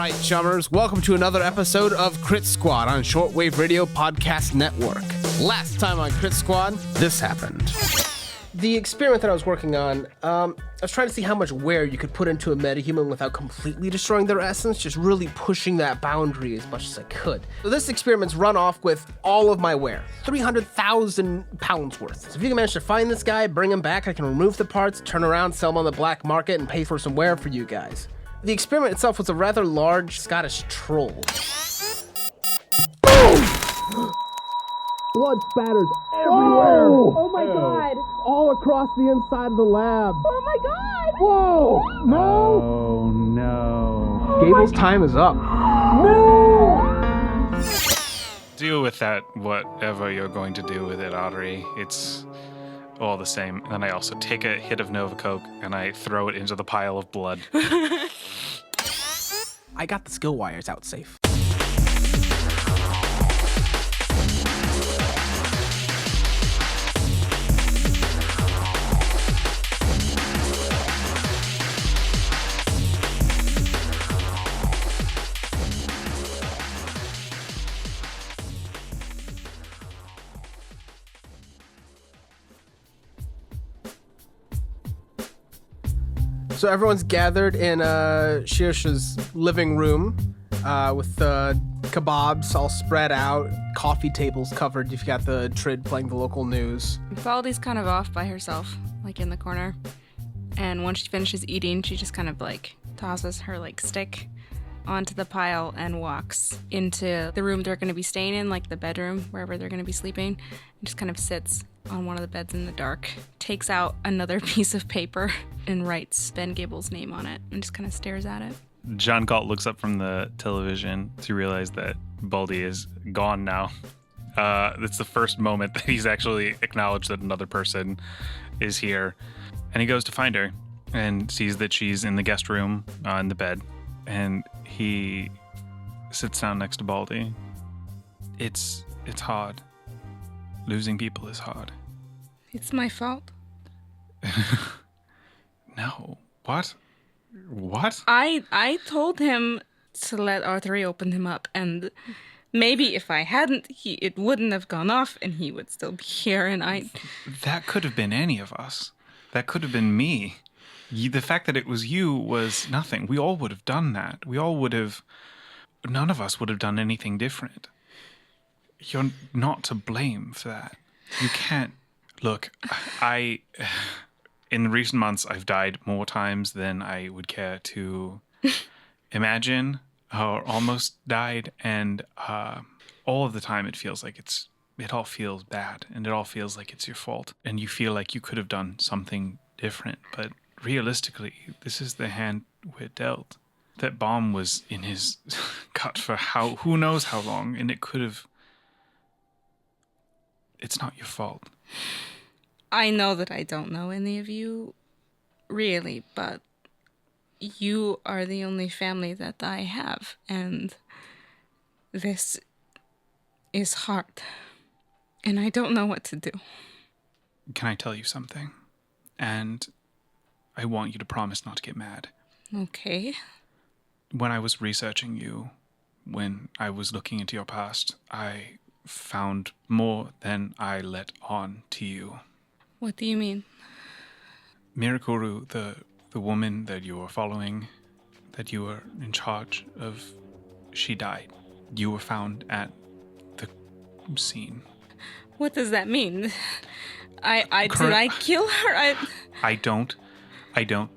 right, chummers, welcome to another episode of Crit Squad on Shortwave Radio Podcast Network. Last time on Crit Squad, this happened. The experiment that I was working on, I was trying to see how much wear you could put into a metahuman without completely destroying their essence, just really pushing that boundary as much as I could. So this experiment's run off with all of my wear, 300,000 pounds worth. So if you can manage to find this guy, bring him back, I can remove the parts, turn around, sell them on the black market, and pay for some wear for you guys. The experiment itself was a rather large Scottish troll. Boom! Blood spatters everywhere. Oh my god. All across the inside of the lab. Oh my god. Whoa! No! Oh no. Gable's time is up. No! Deal with that, whatever you're going to do with it, Audrey. It's all the same. And I also take a hit of Nova Coke and I throw it into the pile of blood. I got the skill wires out safe. So everyone's gathered in Shirsha's living room with kebabs all spread out, coffee tables covered. You've got the Trid playing the local news. Baldy's kind of off by herself, like in the corner. And once she finishes eating, she just kind of like tosses her like stick onto the pile and walks into the room they're going to be staying in, like the bedroom, wherever they're going to be sleeping, and just kind of sits on one of the beds in the dark, takes out another piece of paper and writes Ben Gable's name on it and just kind of stares at it. John Galt looks up from the television to realize that Baldy is gone now. It's the first moment that he's actually acknowledged that another person is here. And he goes to find her and sees that she's in the guest room in the bed. And he sits down next to Baldy. It's hard. Losing people is hard. It's my fault. No. What? What? I told him to let R3 open him up, and maybe if I hadn't, it wouldn't have gone off, and he would still be here, and That could have been any of us. That could have been me. The fact that it was you was nothing. We all would have done that. None of us would have done anything different. You're not to blame for that. You can't. Look, in recent months, I've died more times than I would care to imagine, or almost died, and all of the time it feels like it all feels bad, and it all feels like it's your fault, and you feel like you could have done something different, but realistically, this is the hand we're dealt. That bomb was in his gut for who knows how long, and it could have. It's not your fault. I know that I don't know any of you, really, but you are the only family that I have, and this is hard, and I don't know what to do. Can I tell you something? And I want you to promise not to get mad. Okay. When I was researching you, when I was looking into your past, I found more than I let on to you. What do you mean? Mirakuru, the woman that you were following, that you were in charge of, she died. You were found at the scene. What does that mean? Did I kill her? I don't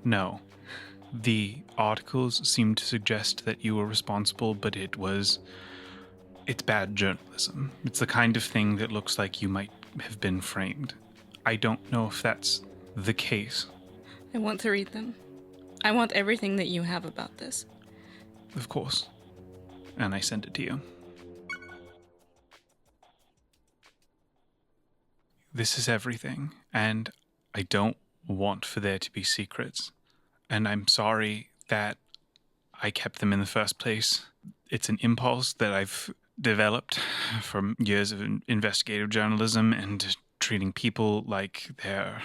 know. The articles seem to suggest that you were responsible, but it's bad journalism. It's the kind of thing that looks like you might have been framed. I don't know if that's the case. I want to read them. I want everything that you have about this. Of course. And I send it to you. This is everything, and I don't want for there to be secrets. And I'm sorry that I kept them in the first place. It's an impulse that I've developed from years of investigative journalism and treating people like they're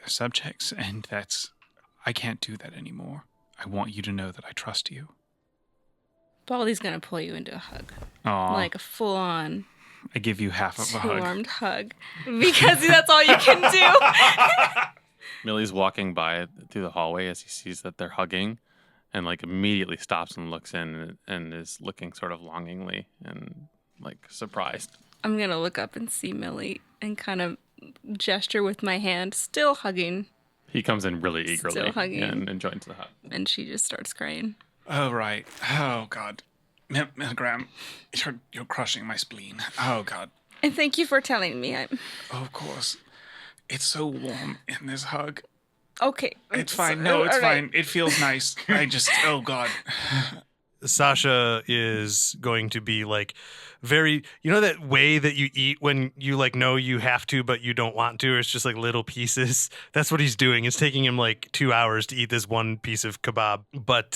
subjects, and I can't do that anymore. I want you to know that I trust you. Baldy's gonna pull you into a hug. Aw. Like a full-on I give you half of a hug. two-armed hug. Because that's all you can do. Millie's walking by through the hallway as he sees that they're hugging and like immediately stops and looks in and is looking sort of longingly and like surprised. I'm gonna look up and see Millie and kind of gesture with my hand, still hugging. He comes in really eagerly Still hugging. and joins the hug. And she just starts crying. Oh, right. Oh, God. Milligram, you're crushing my spleen. Oh, God. And thank you for telling me. Oh, of course. It's so warm in this hug. Okay. It's fine. No, it's fine. It feels nice. Oh, God. Sacha is going to be like very, that way that you eat when you like know you have to, but you don't want to. It's just like little pieces. That's what he's doing. It's taking him like 2 hours to eat this one piece of kebab, but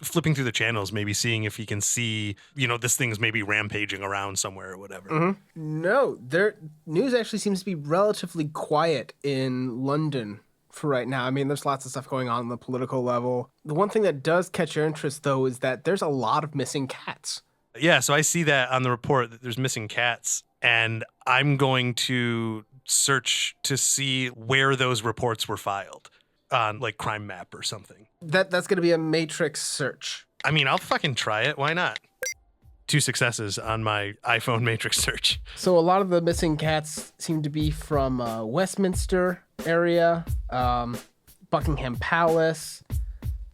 flipping through the channels, maybe seeing if he can see, this thing's maybe rampaging around somewhere or whatever. Mm-hmm. No, their news actually seems to be relatively quiet in London for right now. I mean, there's lots of stuff going on the political level. The one thing that does catch your interest, though, is that there's a lot of missing cats. Yeah, so I see that on the report that there's missing cats, and I'm going to search to see where those reports were filed on like Crime Map or something. That's going to be a matrix search. I mean, I'll fucking try it. Why not? 2 successes on my iPhone matrix search. So a lot of the missing cats seem to be from Westminster area, Buckingham Palace,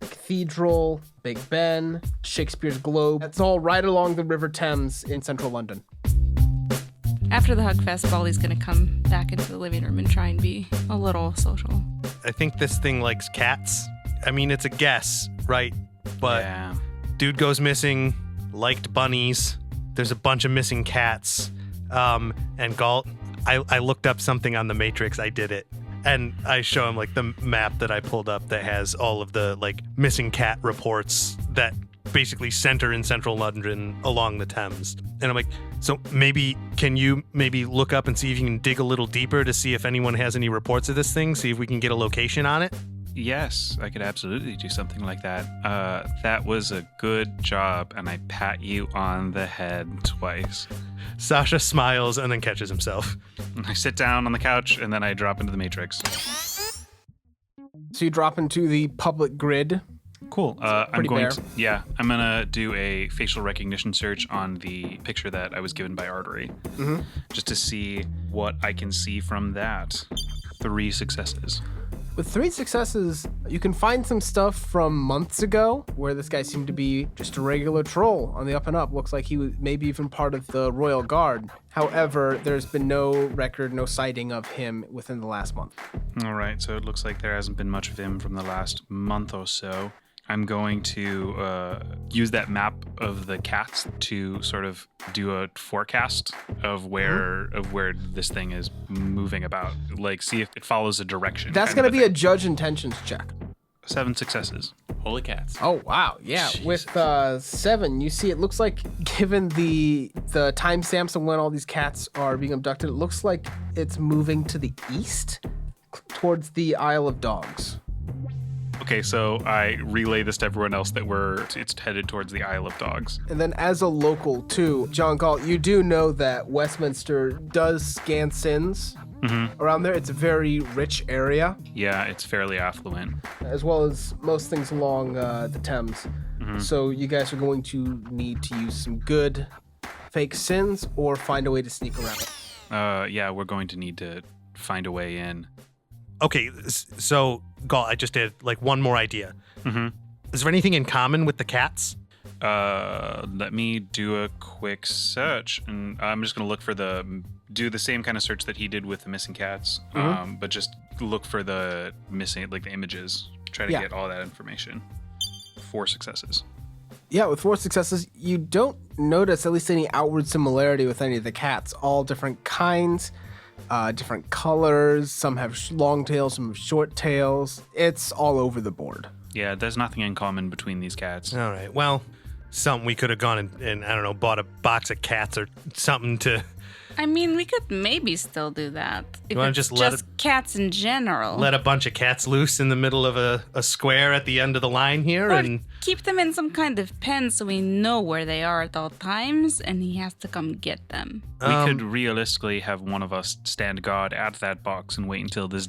Cathedral, Big Ben, Shakespeare's Globe. It's all right along the River Thames in central London. After the hug fest, Baldy's gonna come back into the living room and try and be a little social. I think this thing likes cats. I mean, it's a guess, right? But Yeah. dude goes missing, liked bunnies. There's a bunch of missing cats. And Galt, I looked up something on the Matrix. I did it. And I show him like the map that I pulled up that has all of the like missing cat reports that basically center in central London along the Thames. And I'm like, so can you look up and see if you can dig a little deeper to see if anyone has any reports of this thing? See if we can get a location on it? Yes, I could absolutely do something like that. That was a good job, and I pat you on the head twice. Sacha smiles and then catches himself. I sit down on the couch, and then I drop into the Matrix. So you drop into the public grid. Cool. I'm pretty going bare. I'm gonna do a facial recognition search on the picture that I was given by Artery, just to see what I can see from that. 3 successes. With 3 successes, you can find some stuff from months ago where this guy seemed to be just a regular troll on the up and up. Looks like he was maybe even part of the Royal Guard. However, there's been no record, no sighting of him within the last month. All right, so it looks like there hasn't been much of him from the last month or so. I'm going to use that map of the cats to sort of do a forecast of where this thing is moving about. Like, see if it follows a direction. That's going to be a judge intentions check. 7 successes. Holy cats. Oh, wow. Yeah. Jesus. With 7, you see it looks like, given the timestamps of when all these cats are being abducted, it looks like it's moving to the east towards the Isle of Dogs. Okay, so I relay this to everyone else that it's headed towards the Isle of Dogs. And then as a local, too, John Galt, you do know that Westminster does scan sins around there. It's a very rich area, Yeah, it's fairly affluent. as well as most things along the Thames. So you guys are going to need to use some good fake sins or find a way to sneak around. Yeah, we're going to need to find a way in. Okay, so Galt, I just did like one more idea. Is there anything in common with the cats? Let me do a quick search, and I'm just going to look for do the same kind of search that he did with the missing cats, but just look for the missing, like the images. Try to get all that information. 4 successes. Yeah, with 4 successes, you don't notice at least any outward similarity with any of the cats. All different kinds, different colors. Some have long tails, some have short tails. It's all over the board. Yeah, there's nothing in common between these cats. All right, well, something we could have gone and I don't know, bought a box of cats or something to I mean, we could maybe still do that. If wanna it's just let cats in general. Let a bunch of cats loose in the middle of a square at the end of the line here, Or and keep them in some kind of pen so we know where they are at all times, and he has to come get them. We could realistically have one of us stand guard at that box and wait until this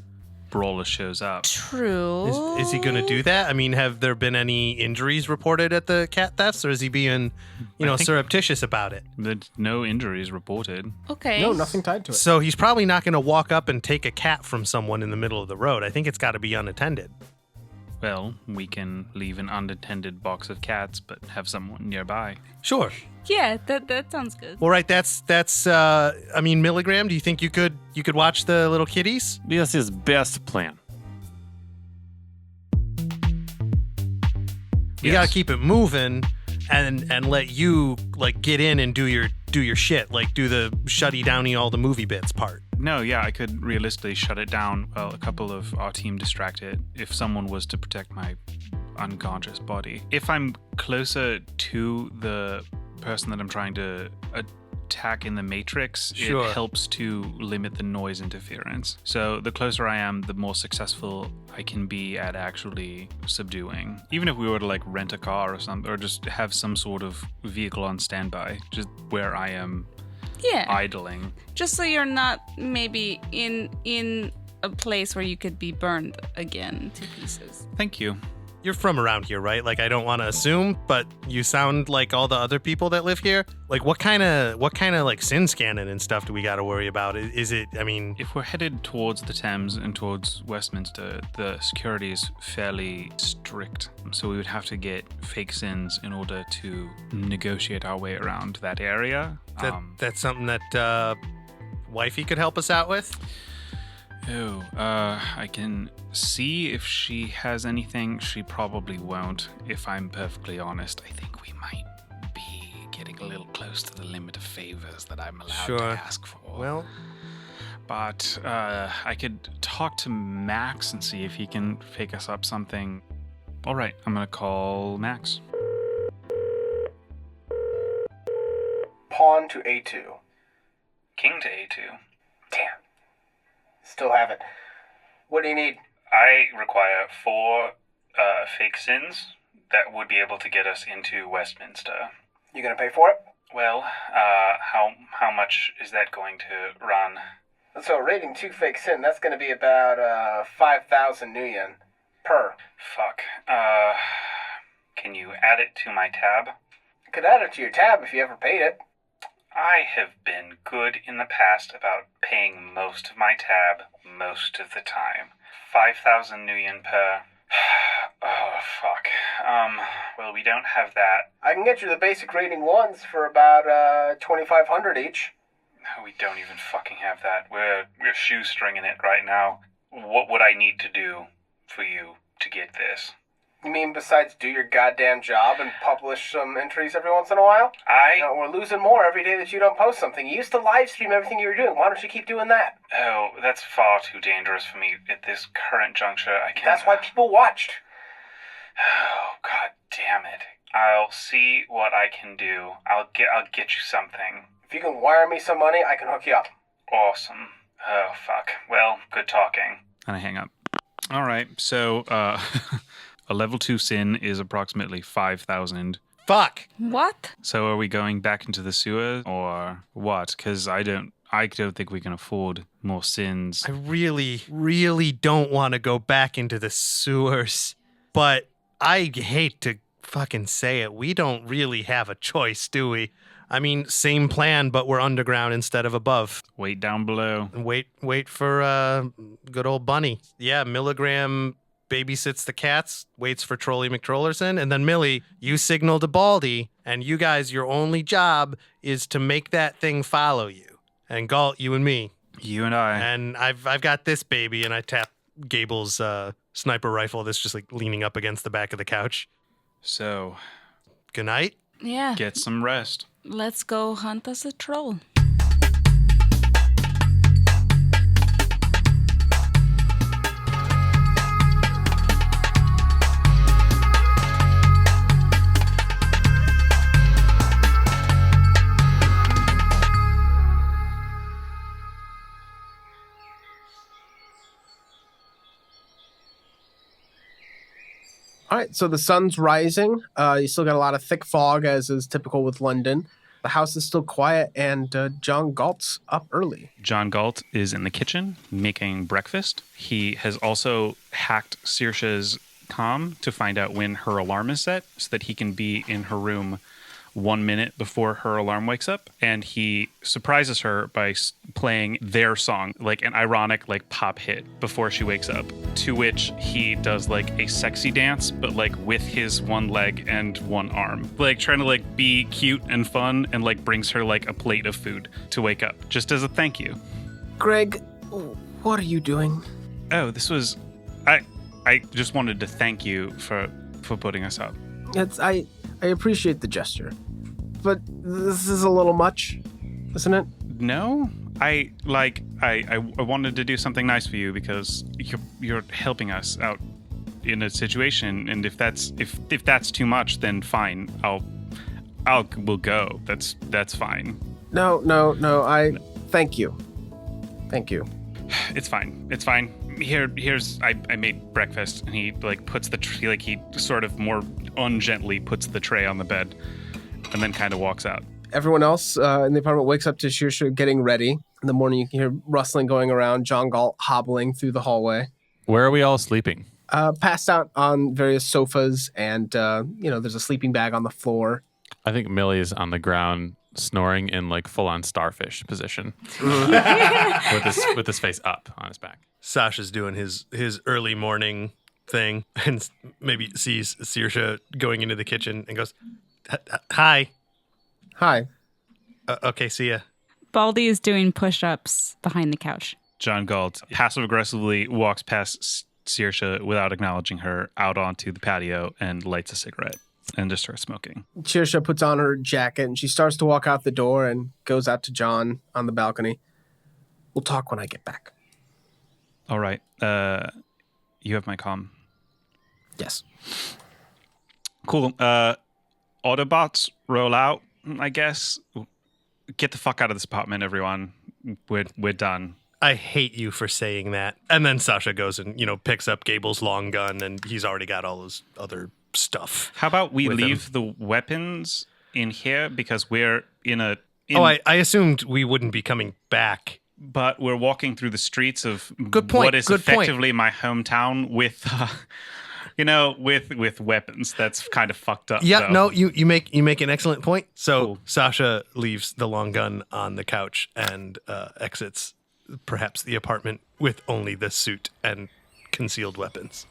brawler shows up. True. Is he going to do that? I mean, have there been any injuries reported at the cat thefts, or is he being, think- surreptitious about it? There's no injuries reported. Okay. No, nothing tied to it. So he's probably not going to walk up and take a cat from someone in the middle of the road. I think it's got to be unattended. Well, we can leave an unattended box of cats, but have someone nearby. Sure. Yeah, that sounds good. Well, right. That's. Milligram. Do you think you could watch the little kitties? That's his best plan. You got to keep it moving, and let you get in and do your shit, do the shutty downy all the movie bits part. No, yeah, I could realistically shut it down while a couple of our team distract it if someone was to protect my unconscious body. If I'm closer to the person that I'm trying to attack in the matrix, Sure. It helps to limit the noise interference. So the closer I am, the more successful I can be at actually subduing. Even if we were to rent a car or something, or just have some sort of vehicle on standby, just where I am Yeah. idling. Just so you're not maybe in a place where you could be burned again to pieces. Thank you. You're from around here, right? I don't want to assume, but you sound like all the other people that live here. What kind of sin scanning and stuff do we got to worry about? Is it? I mean, If we're headed towards the Thames and towards Westminster, the security is fairly strict. So we would have to get fake sins in order to negotiate our way around that area. that's something that wifey could help us out with. I can see if she has anything. She probably won't. If I'm perfectly honest, I think we might be getting a little close to the limit of favors that I'm allowed Sure. to ask for. Well, But I could talk to Max and see if he can fake us up something. All right, I'm going to call Max. Pawn to A2. King to A2. Damn. Still have it. What do you need? I require 4 fake sins that would be able to get us into Westminster. You gonna pay for it? Well, how much is that going to run? So rating 2 fake sin, that's gonna be about 5,000 new yen per. Fuck. Can you add it to my tab? Could add it to your tab if you ever paid it. I have been good in the past about paying most of my tab most of the time. 5,000 new yen per. Oh, fuck. Well, we don't have that. I can get you the basic rating ones for about 2,500 each. No, we don't even fucking have that. We're shoestringing it right now. What would I need to do for you to get this? You mean besides do your goddamn job and publish some entries every once in a while? No, we're losing more every day that you don't post something. You used to live stream everything you were doing. Why don't you keep doing that? Oh, that's far too dangerous for me at this current juncture. I can't. That's why people watched. Oh, god damn it. I'll see what I can do. I'll get you something. If you can wire me some money, I can hook you up. Awesome. Oh, fuck. Well, good talking. And I hang up. All right, so, a level 2 sin is approximately 5,000. fuck. What? So are we going back into the sewer or what? Because I don't think we can afford more sins. I really, really don't want to go back into the sewers, but I hate to fucking say it. We don't really have a choice, do we? I mean, same plan, but we're underground instead of above. Wait down below. And wait for good old Bunny. Yeah, Milligram babysits the cats, waits for Trolley McTrollerson, and then Millie, you signal to Baldy, and you guys, your only job is to make that thing follow you. And Galt, you and me. You and I. And I've got this baby, and I tap Gable's sniper rifle that's just leaning up against the back of the couch. So, Good night. Yeah. get some rest. Let's go hunt us a troll. All right, so the sun's rising. You still got a lot of thick fog, as is typical with London. The house is still quiet, and John Galt's up early. John Galt is in the kitchen making breakfast. He has also hacked Saoirse's comm to find out when her alarm is set so that he can be in her room 1 minute before her alarm wakes up. And he surprises her by playing their song, like an ironic like pop hit before she wakes up, to which he does like a sexy dance, but like with his one leg and one arm, like trying to like be cute and fun, and like brings her like a plate of food to wake up just as a thank you. Greg, what are you doing? Oh, this was... I just wanted to thank you for putting us up. I appreciate the gesture, but this is a little much, isn't it? No, I wanted to do something nice for you because you're helping us out in a situation, and if that's too much, then fine. We'll go. That's fine. No. Thank you. It's fine. Here's I made breakfast, and he like puts the tray, like he sort of more ungently puts the tray on the bed, and then kind of walks out. Everyone else in the apartment wakes up to Saoirse getting ready. In the morning, you can hear rustling going around. John Galt hobbling through the hallway. Where are we all sleeping? Passed out on various sofas, and there's a sleeping bag on the floor. I think Millie's on the ground snoring in like full-on starfish position with his face up on his back. Sacha's doing his early morning thing and maybe sees Saoirse going into the kitchen and goes, Hi. Okay, see ya. Baldy is doing push-ups behind the couch. John Galt passive-aggressively walks past Saoirse without acknowledging her out onto the patio and lights a cigarette and just starts smoking. Saoirse puts on her jacket and she starts to walk out the door and goes out to John on the balcony. We'll talk when I get back. All right. You have my comm. Yes. Cool. Autobots roll out, I guess. Get the fuck out of this apartment, everyone. We're done. I hate you for saying that. And then Sacha goes and, picks up Gable's long gun, and he's already got all his other stuff. How about we leave the weapons in here because we're I assumed we wouldn't be coming back. But we're walking through the streets of what is effectively my hometown with with weapons. That's kind of fucked up. Yeah, though. no, you make an excellent point. So Cool. Sacha leaves the long gun on the couch and exits perhaps the apartment with only the suit and concealed weapons.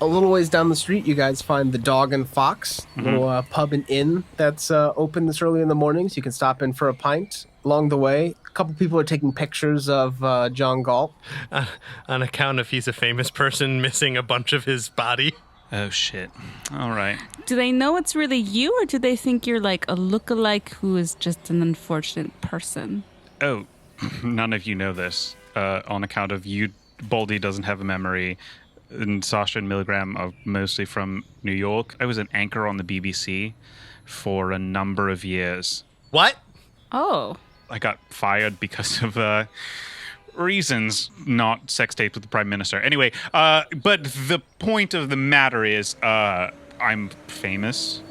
A little ways down the street, you guys find the Dog and Fox, little pub and inn that's open this early in the morning, so you can stop in for a pint. Along the way, a couple people are taking pictures of John Galt. On account of he's a famous person missing a bunch of his body. Oh, shit. All right. Do they know it's really you, or do they think you're like a lookalike who is just an unfortunate person? Oh, none of you know this. On account of you, Baldy doesn't have a memory. And Sacha and Milligram are mostly from New York. I was an anchor on the BBC for a number of years. What? Oh. I got fired because of reasons, not sex tapes with the Prime Minister. Anyway, but the point of the matter is I'm famous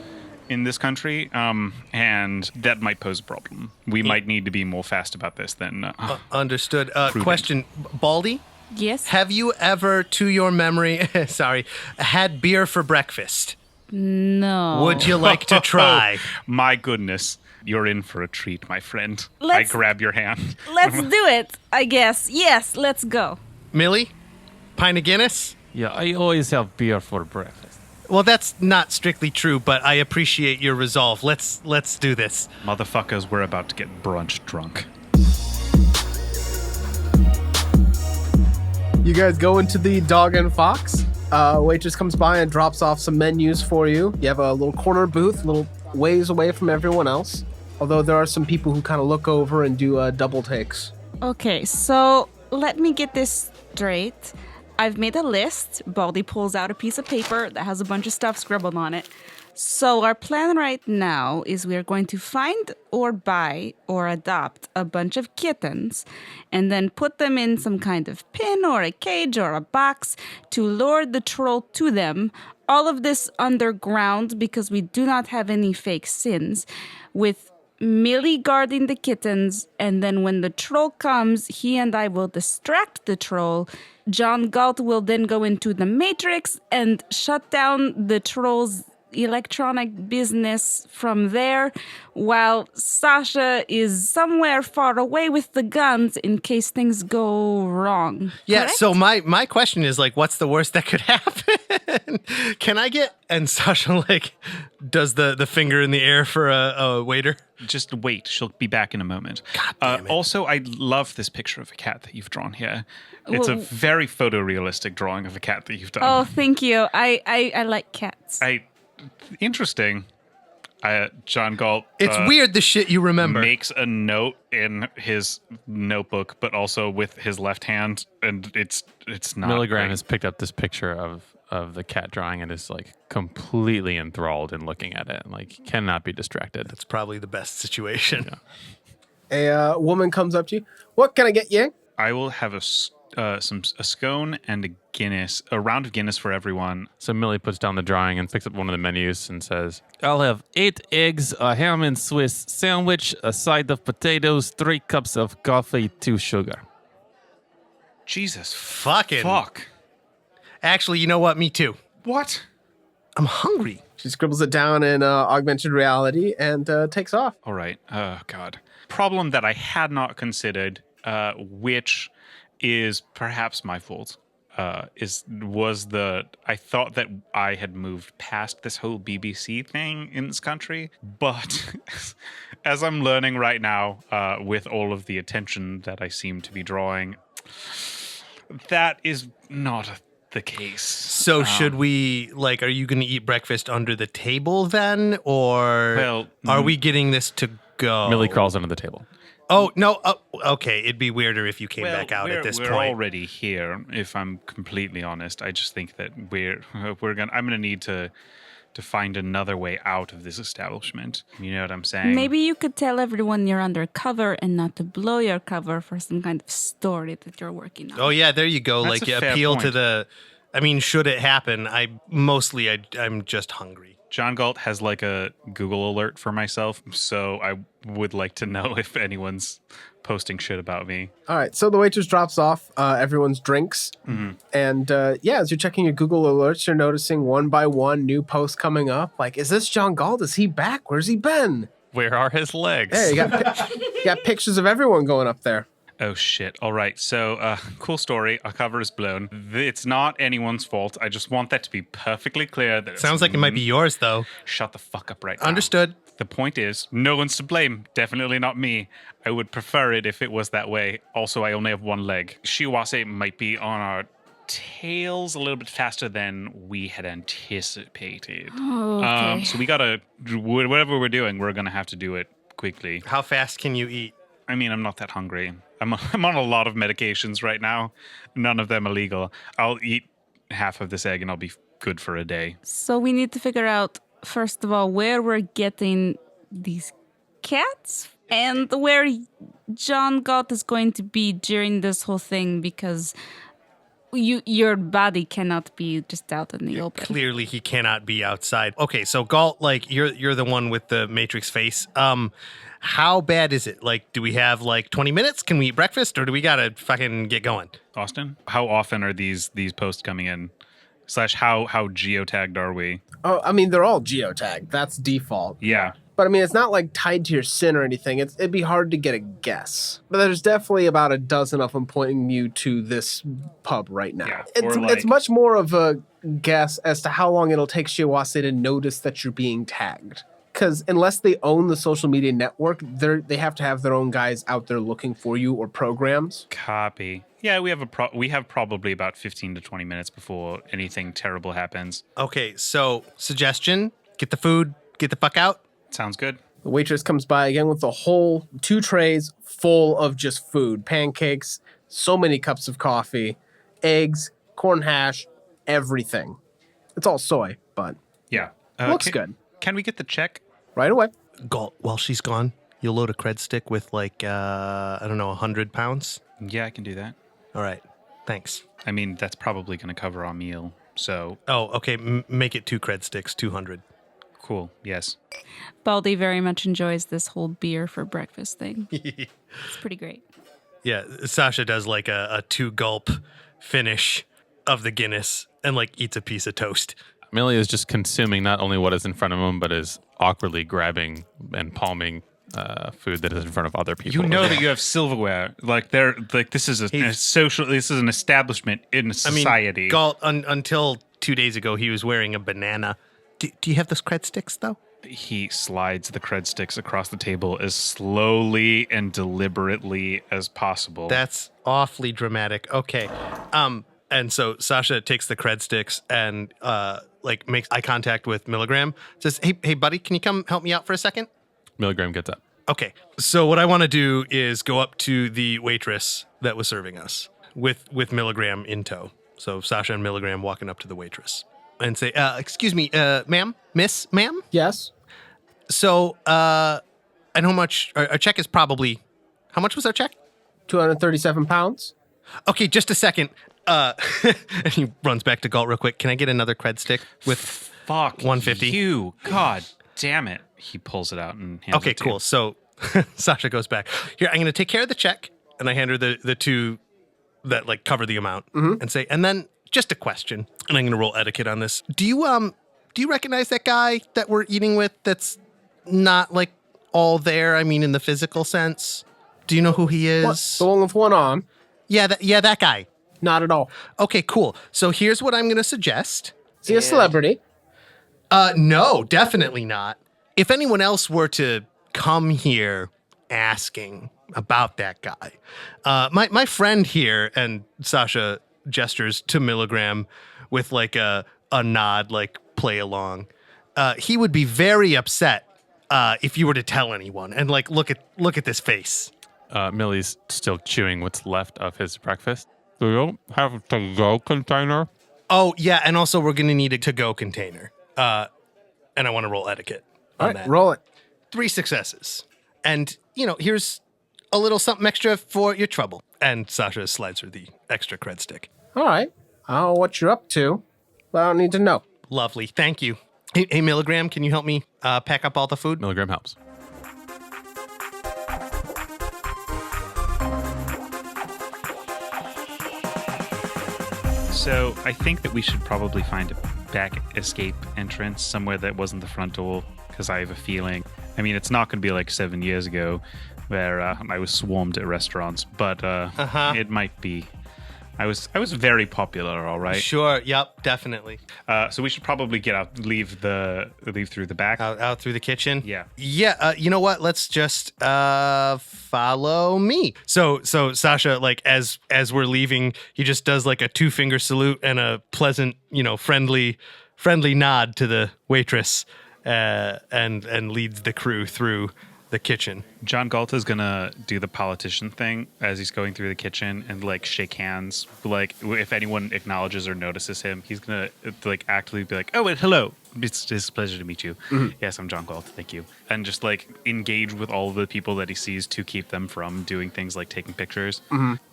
in this country, and that might pose a problem. We might need to be more fast about this than... Understood. prudent. Question, Baldy? Yes? Have you ever, to your memory, had beer for breakfast? No. Would you like to try? My goodness. You're in for a treat, my friend. Let's- I grab your hand. Let's do it, I guess. Yes, let's go. Millie? Pint of Guinness? Yeah, I always have beer for breakfast. Well, that's not strictly true, but I appreciate your resolve. Let's do this. Motherfuckers, we're about to get brunch drunk. You guys go into the Dog and Fox. Waitress comes by and drops off some menus for you. You have a little corner booth, a little ways away from everyone else. Although there are some people who kind of look over and do double takes. Okay, so let me get this straight. I've made a list. Baldy pulls out a piece of paper that has a bunch of stuff scribbled on it. So our plan right now is we are going to find or buy or adopt a bunch of kittens and then put them in some kind of pen or a cage or a box to lure the troll to them. All of this underground because we do not have any fake sins, with Millie guarding the kittens, and then when the troll comes, he and I will distract the troll. John Galt will then go into the Matrix and shut down the troll's electronic business from there, while Sacha is somewhere far away with the guns in case things go wrong. Yeah, Correct? so my question is, like, what's the worst that could happen? Can I get... And Sasha, like, does the finger in the air for a waiter? Just wait. She'll be back in a moment. God damn it. Also, I love this picture of a cat that you've drawn here. It's a very photorealistic drawing of a cat that you've done. Oh, thank you. I like cats. Interesting. John Galt. It's weird the shit you remember. Makes a note in his notebook, but also with his left hand, and it's not. Milligram great. has picked up this picture of the cat drawing and is like completely enthralled in looking at it and like cannot be distracted. That's probably the best situation. A woman comes up to you. What can I get you? I will have a scone and a Guinness, a round of Guinness for everyone. So Millie puts down the drawing and picks up one of the menus and says, I'll have 8 eggs, a ham and Swiss sandwich, a side of potatoes, 3 cups of coffee, 2 sugar. Jesus Fuck. Actually, you know what? Me too. What? I'm hungry. She scribbles it down in augmented reality and takes off. All right. Oh, God. Problem that I had not considered, which is perhaps my fault, I thought that I had moved past this whole BBC thing in this country, but as I'm learning right now, with all of the attention that I seem to be drawing, that is not the case. So should we, like, are you going to eat breakfast under the table then? Or are we getting this to go? Millie crawls under the table. Oh, no. Okay. It'd be weirder if you came back out at this we're point. already here, if I'm completely honest. I just think that I'm gonna need to find another way out of this establishment. You know what I'm saying? Maybe you could tell everyone you're undercover and not to blow your cover for some kind of story that you're working on. Oh, yeah. There you go. That's like, a you fair appeal to point. should it happen? I'm just hungry. John Galt has like a Google alert for myself, so I would like to know if anyone's posting shit about me. All right, so the waitress drops off everyone's drinks. Mm-hmm. And as you're checking your Google alerts, you're noticing one by one new posts coming up. Like, is this John Galt? Is he back? Where's he been? Where are his legs? Hey, you got pictures of everyone going up there. Oh, shit. All right. So, cool story. Our cover is blown. It's not anyone's fault. I just want that to be perfectly clear. That Sounds like it might be yours, though. Shut the fuck up right now. Understood. The point is, no one's to blame. Definitely not me. I would prefer it if it was that way. Also, I only have one leg. Shiwase might be on our tails a little bit faster than we had anticipated. Oh, okay. So we gotta, whatever we're doing, we're gonna have to do it quickly. How fast can you eat? I mean, I'm not that hungry. I'm on a lot of medications right now. None of them illegal. I'll eat half of this egg and I'll be good for a day. So we need to figure out, first of all, where we're getting these cats and where John Galt is going to be during this whole thing, because your body cannot be just out in the open. Clearly, he cannot be outside. Okay, so Galt, like, you're the one with the Matrix face. How bad is it? Like, do we have like 20 minutes? Can we eat breakfast, or do we gotta fucking get going? Austin, how often are these posts coming in? / how geotagged are we? Oh, I mean, they're all geotagged. That's default. Yeah. But I mean, it's not like tied to your sin or anything. It'd be hard to get a guess. But there's definitely about a dozen of them pointing you to this pub right now. Yeah, It's much more of a guess as to how long it'll take Shiwase to notice that you're being tagged. Because unless they own the social media network, they have to have their own guys out there looking for you, or programs. Copy. Yeah, we have probably about 15 to 20 minutes before anything terrible happens. Okay, so suggestion: get the food, get the fuck out. Sounds good. The waitress comes by again with the whole 2 trays full of just food, pancakes, so many cups of coffee, eggs, corn hash, everything. It's all soy, but Yeah. looks good. Can we get the check? Right away. Galt, while she's gone, you'll load a cred stick with like, 100 pounds. Yeah, I can do that. All right. Thanks. I mean, that's probably going to cover our meal. So, Oh, okay. Make it 2 cred sticks, 200. cool. Yes. Baldy very much enjoys this whole beer for breakfast thing. It's pretty great. Yeah, Sacha does like a 2 gulp finish of the Guinness and like eats a piece of toast. Millie is just consuming not only what is in front of him, but is awkwardly grabbing and palming food that is in front of other people. You know that you have silverware. Like this is a social. This is an establishment in society. I mean, Galt, until 2 days ago, he was wearing a banana. Do you have those cred sticks though? He slides the cred sticks across the table as slowly and deliberately as possible. That's awfully dramatic. Okay. And so Sacha takes the cred sticks and like makes eye contact with Milligram. Says, "Hey, buddy, can you come help me out for a second?" Milligram gets up. Okay. So what I want to do is go up to the waitress that was serving us with Milligram in tow. So Sacha and Milligram walking up to the waitress and say, "Excuse me, ma'am, ma'am." Yes. So I know how much our check is probably. How much was our check? 237 pounds. Okay, just a second. And he runs back to Galt real quick. Can I get another cred stick with Fuck 150? you. God damn it. He pulls it out and hands Okay, it to cool. you. So Sacha goes back. Here, I'm going to take care of the check, and I hand her the 2 that like cover the amount, and say, and then just a question, and I'm going to roll etiquette on this. Do you recognize that guy that we're eating with? That's not like all there. I mean, in the physical sense. Do you know who he is? What? The one with one arm? Yeah, that guy. Not at all. Okay, cool. So here's what I'm going to suggest. Is he a celebrity? No, definitely not. If anyone else were to come here asking about that guy, my friend here, and Sacha gestures to Milligram with like a nod, like play along. He would be very upset if you were to tell anyone. And like, look at this face. Millie's still chewing what's left of his breakfast. Do you have a to-go container? Oh yeah, and also we're gonna need a to-go container. And I want to roll etiquette. All on right, that. roll it. 3 successes. And, here's a little something extra for your trouble. And Sacha slides her the extra cred stick. All right. I don't know what you're up to, but I don't need to know. Lovely. Thank you. Hey, Milligram, can you help me pack up all the food? Milligram helps. So I think that we should probably find a back escape entrance somewhere that wasn't the front door, because I have a feeling. I mean, it's not going to be like 7 years ago where I was swarmed at restaurants, but it might be. I was very popular, all right? Sure. Yep, definitely. So we should probably get out, leave through the back. Out through the kitchen? Yeah. Yeah, you know what? Let's just follow me. So Sacha, like as we're leaving, he just does like a 2-finger salute and a pleasant, friendly nod to the waitress, and leads the crew through the kitchen. John Galt is gonna do the politician thing as he's going through the kitchen and like shake hands. Like if anyone acknowledges or notices him, he's gonna like actively be like, "Oh, well, hello, it's a pleasure to meet you. Yes, I'm John Galt. Thank you." And just like engage with all the people that he sees to keep them from doing things like taking pictures.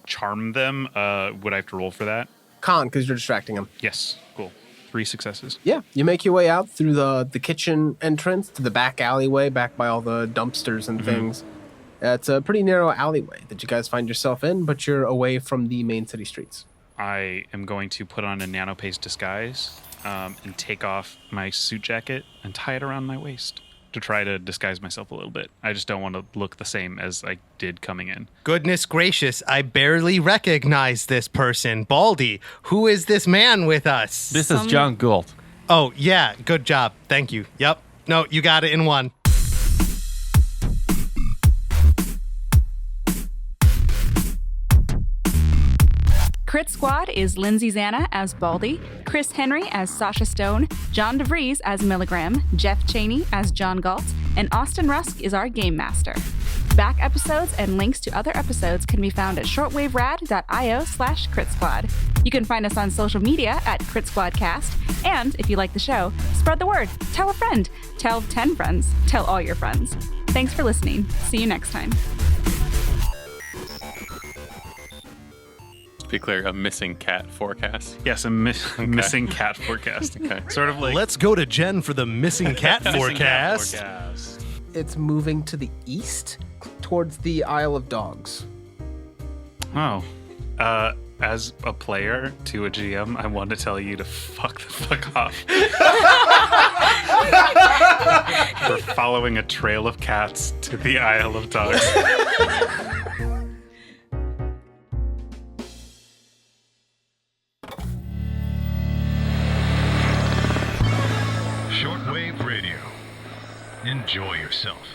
Charm them. Would I have to roll for that? Con, because you're distracting him. Yes. Cool. 3 successes. Yeah, you make your way out through the kitchen entrance to the back alleyway, back by all the dumpsters and things. It's a pretty narrow alleyway that you guys find yourself in, but you're away from the main city streets. I am going to put on a nanopaste disguise and take off my suit jacket and tie it around my waist to try to disguise myself a little bit. I just don't want to look the same as I did coming in. Goodness gracious, I barely recognize this person. Baldy, who is this man with us? This is John Galt. Oh, yeah, good job. Thank you. Yep. No, you got it in one. Crit Squad is Lindsay Zanna as Baldy, Chris Henry as Sacha Stone, John DeVries as Milligram, Jeff Cheney as John Galt, and Austin Rusk is our game master. Back episodes and links to other episodes can be found at shortwaverad.io/CritSquad. You can find us on social media at CritSquadcast. And if you like the show, spread the word. Tell a friend. Tell 10 friends. Tell all your friends. Thanks for listening. See you next time. To be clear, a missing cat forecast. Yes, a missing cat forecast. Okay. Sort of like Let's go to Jen for the missing cat missing cat forecast. forecast. It's moving to the east towards the Isle of Dogs. Oh. As a player to a GM, I want to tell you to fuck the fuck off. We're following a trail of cats to the Isle of Dogs. Shortwave Radio. Enjoy yourself.